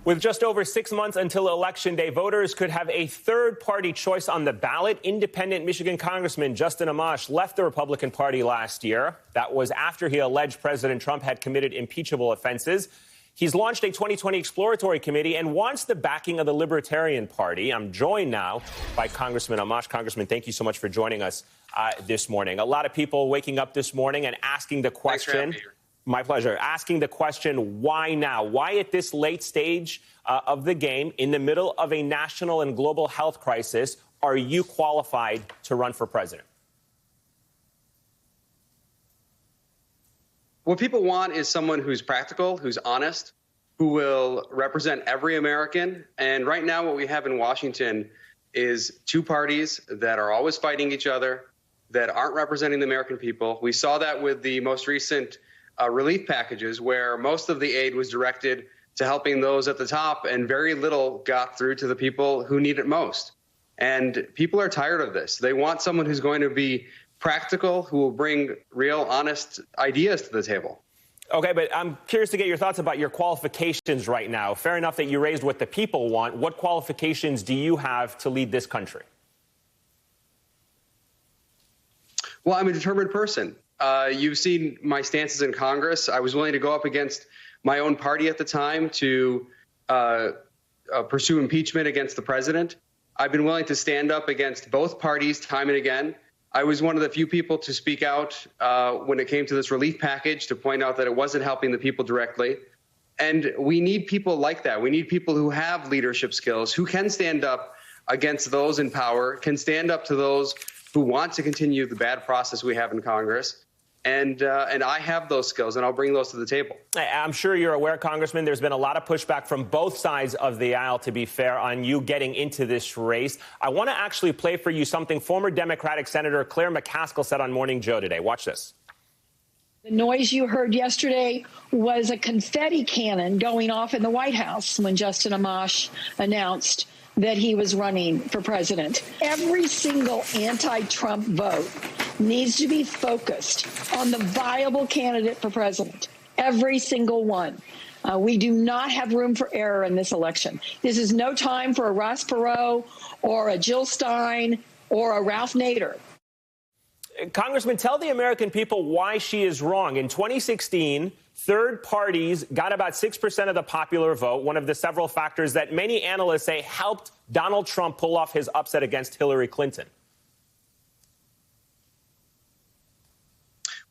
With just over 6 months until Election Day, voters could have a third-party choice on the ballot. Independent Michigan Congressman Justin Amash left the Republican Party last year. That was after he alleged President Trump had committed impeachable offenses. He's launched a 2020 exploratory committee and wants the backing of the Libertarian Party. I'm joined now by Congressman Amash. Congressman, thank you so much for joining us this morning. A lot of people waking up this morning and asking the question. My pleasure. Asking the question, why now? Why at this late stage of the game, in the middle of a national and global health crisis, are you qualified to run for president? What people want is someone who's practical, who's honest, who will represent every American. And right now what we have in Washington is two parties that are always fighting each other, that aren't representing the American people. We saw that with the most recent relief packages, where most of the aid was directed to helping those at the top and very little got through to the people who need it most. And people are tired of this. They want someone who's going to be practical, who will bring real, honest ideas to the table. Okay, but I'm curious to get your thoughts about your qualifications right now. Fair enough that you raised what the people want. What qualifications do you have to lead this country? Well, I'm a determined person. You've seen my stances in Congress. I was willing to go up against my own party at the time to pursue impeachment against the president. I've been willing to stand up against both parties time and again. I was one of the few people to speak out when it came to this relief package, to point out that it wasn't helping the people directly. And we need people like that. We need people who have leadership skills, who can stand up against those in power, can stand up to those who want to continue the bad process we have in Congress. And I have those skills, and I'll bring those to the table. I'm sure you're aware, Congressman, there's been a lot of pushback from both sides of the aisle, to be fair, on you getting into this race. I want to actually play for you something former Democratic Senator Claire McCaskill said on Morning Joe today. Watch this. The noise you heard yesterday was a confetti cannon going off in the White House when Justin Amash announced that he was running for president. Every single anti-Trump vote needs to be focused on the viable candidate for president. Every single one. We do not have room for error in this election. This is no time for a Ross Perot or a Jill Stein or a Ralph Nader. Congressman, tell the American people why she is wrong. In 2016, third parties got about 6% of the popular vote, one of the several factors that many analysts say helped Donald Trump pull off his upset against Hillary Clinton.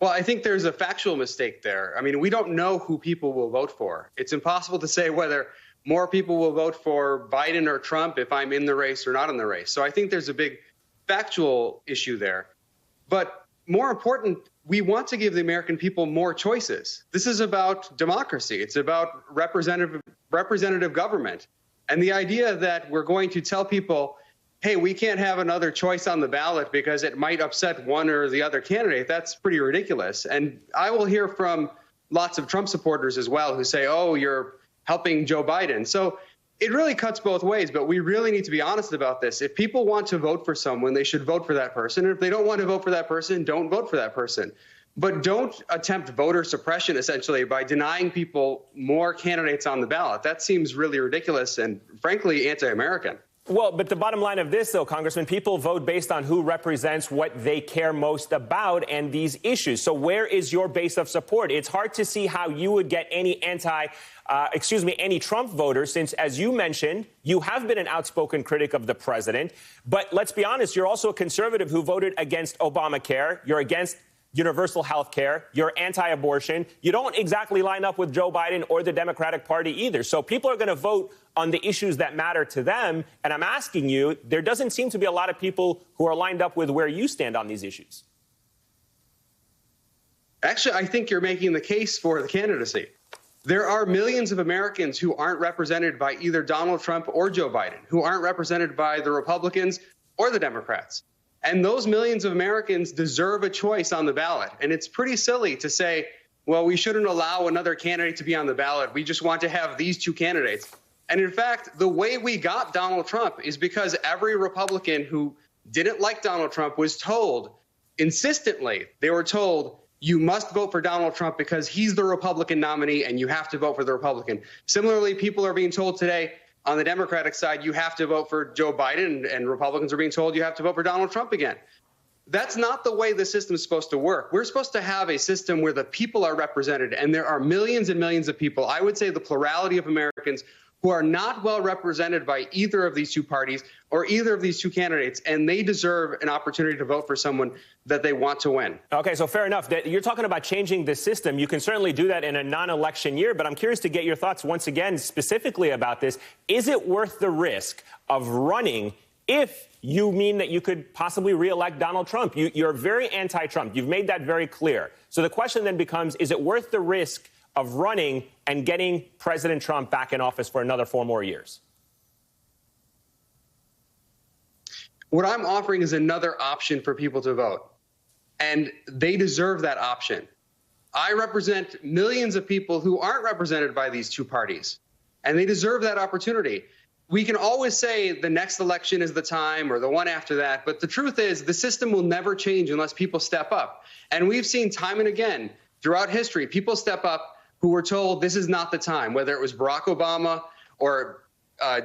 Well, I think there's a factual mistake there. I mean, we don't know who people will vote for. It's impossible to say whether more people will vote for Biden or Trump if I'm in the race or not in the race. So I think there's a big factual issue there. But more important, we want to give the American people more choices. This is about democracy. It's about representative government. And the idea that we're going to tell people, hey, we can't have another choice on the ballot because it might upset one or the other candidate, that's pretty ridiculous. And I will hear from lots of Trump supporters as well who say, oh, you're helping Joe Biden. So it really cuts both ways, but we really need to be honest about this. If people want to vote for someone, they should vote for that person. And if they don't want to vote for that person, don't vote for that person. But don't attempt voter suppression, essentially, by denying people more candidates on the ballot. That seems really ridiculous and, frankly, anti-American. Well, but the bottom line of this, though, Congressman, people vote based on who represents what they care most about and these issues. So where is your base of support? It's hard to see how you would get any any Trump voters, since, as you mentioned, you have been an outspoken critic of the president. But let's be honest, you're also a conservative who voted against Obamacare. You're against universal health care. You're anti-abortion. You don't exactly line up with Joe Biden or the Democratic Party either. So people are going to vote on the issues that matter to them. And I'm asking you, there doesn't seem to be a lot of people who are lined up with where you stand on these issues. Actually, I think you're making the case for the candidacy. There are millions of Americans who aren't represented by either Donald Trump or Joe Biden, who aren't represented by the Republicans or the Democrats. And those millions of Americans deserve a choice on the ballot. And it's pretty silly to say, well, we shouldn't allow another candidate to be on the ballot. We just want to have these two candidates. And in fact, the way we got Donald Trump is because every Republican who didn't like Donald Trump was told insistently, they were told, you must vote for Donald Trump because he's the Republican nominee and you have to vote for the Republican. Similarly, people are being told today on the Democratic side, you have to vote for Joe Biden, and Republicans are being told you have to vote for Donald Trump again. That's not the way the system is supposed to work. We're supposed to have a system where the people are represented, and there are millions and millions of people, I would say the plurality of Americans, who are not well represented by either of these two parties or either of these two candidates, and they deserve an opportunity to vote for someone that they want to win. Okay, so fair enough. You're talking about changing the system. You can certainly do that in a non-election year, but I'm curious to get your thoughts once again specifically about this. Is it worth the risk of running if you mean that you could possibly reelect Donald Trump? You're very anti-Trump. You've made that very clear. So the question then becomes, is it worth the risk of running and getting President Trump back in office for another 4 more years? What I'm offering is another option for people to vote, and they deserve that option. I represent millions of people who aren't represented by these two parties, and they deserve that opportunity. We can always say the next election is the time or the one after that, but the truth is the system will never change unless people step up. And we've seen time and again throughout history, people step up who were told this is not the time, whether it was Barack Obama or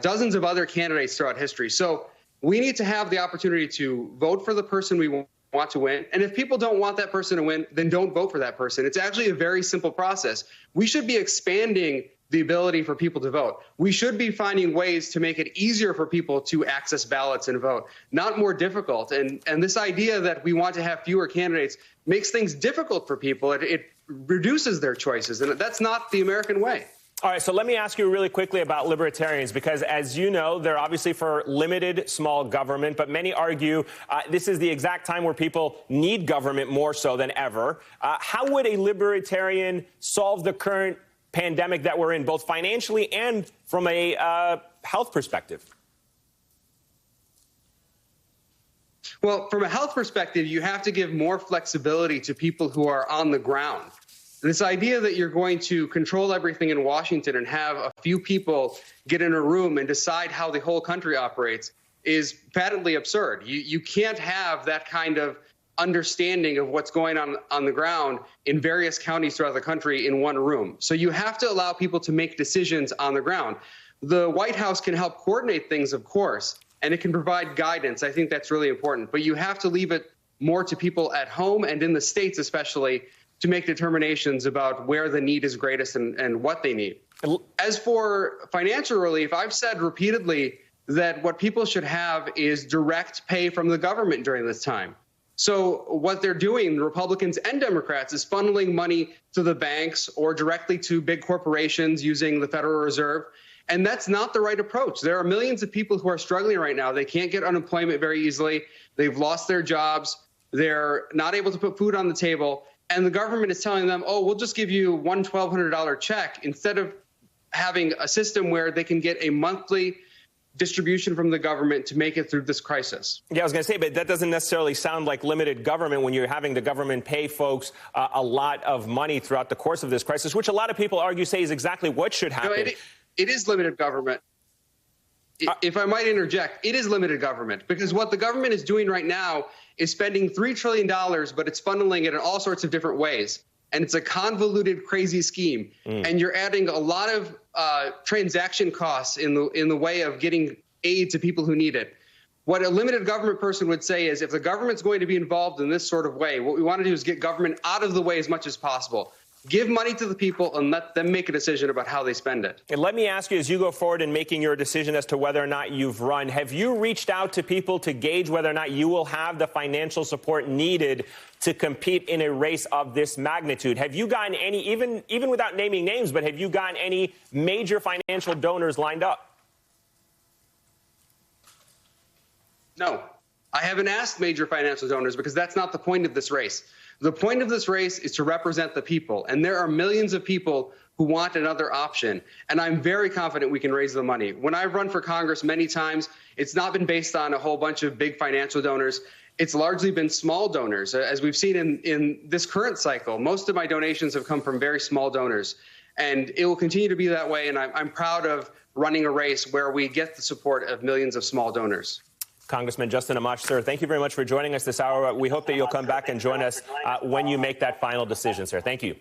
dozens of other candidates throughout history. So we need to have the opportunity to vote for the person we want to win. And if people don't want that person to win, then don't vote for that person. It's actually a very simple process. We should be expanding the ability for people to vote. We should be finding ways to make it easier for people to access ballots and vote, not more difficult. And this idea that we want to have fewer candidates makes things difficult for people. It reduces their choices, and that's not the American way. All right, so let me ask you really quickly about libertarians, because as you know, they're obviously for limited small government, but many argue this is the exact time where people need government more so than ever. How would a libertarian solve the current pandemic that we're in, both financially and from a health perspective? Well, from a health perspective, you have to give more flexibility to people who are on the ground. This idea that you're going to control everything in Washington and have a few people get in a room and decide how the whole country operates is patently absurd. You can't have that kind of understanding of what's going on the ground in various counties throughout the country in one room. So you have to allow people to make decisions on the ground. The White House can help coordinate things, of course, and it can provide guidance. I think that's really important. But you have to leave it more to people at home and in the states especially to make determinations about where the need is greatest and what they need. As for financial relief, I've said repeatedly that what people should have is direct pay from the government during this time. So what they're doing, Republicans and Democrats, is funneling money to the banks or directly to big corporations using the Federal Reserve. And that's not the right approach. There are millions of people who are struggling right now. They can't get unemployment very easily. They've lost their jobs. They're not able to put food on the table. And the government is telling them, oh, we'll just give you one $1,200 check, instead of having a system where they can get a monthly distribution from the government to make it through this crisis. Yeah, I was going to say, but that doesn't necessarily sound like limited government when you're having the government pay folks a lot of money throughout the course of this crisis, which a lot of people argue say is exactly what should happen. No, it is limited government. If I might interject, it is limited government, because what the government is doing right now is spending $3 trillion, but it's funneling it in all sorts of different ways. And it's a convoluted, crazy scheme. And you're adding a lot of transaction costs in the way of getting aid to people who need it. What a limited government person would say is, if the government's going to be involved in this sort of way, what we want to do is get government out of the way as much as possible. Give money to the people and let them make a decision about how they spend it. And let me ask you, as you go forward in making your decision as to whether or not you've run, have you reached out to people to gauge whether or not you will have the financial support needed to compete in a race of this magnitude? Have you gotten any, even without naming names, but have you gotten any major financial donors lined up? No, I haven't asked major financial donors, because that's not the point of this race. The point of this race is to represent the people, and there are millions of people who want another option, and I'm very confident we can raise the money. When I've run for Congress many times, it's not been based on a whole bunch of big financial donors. It's largely been small donors. As we've seen in this current cycle, most of my donations have come from very small donors, and it will continue to be that way, and I'm proud of running a race where we get the support of millions of small donors. Congressman Justin Amash, sir, thank you very much for joining us this hour. We hope that you'll come back and join us when you make that final decision, sir. Thank you.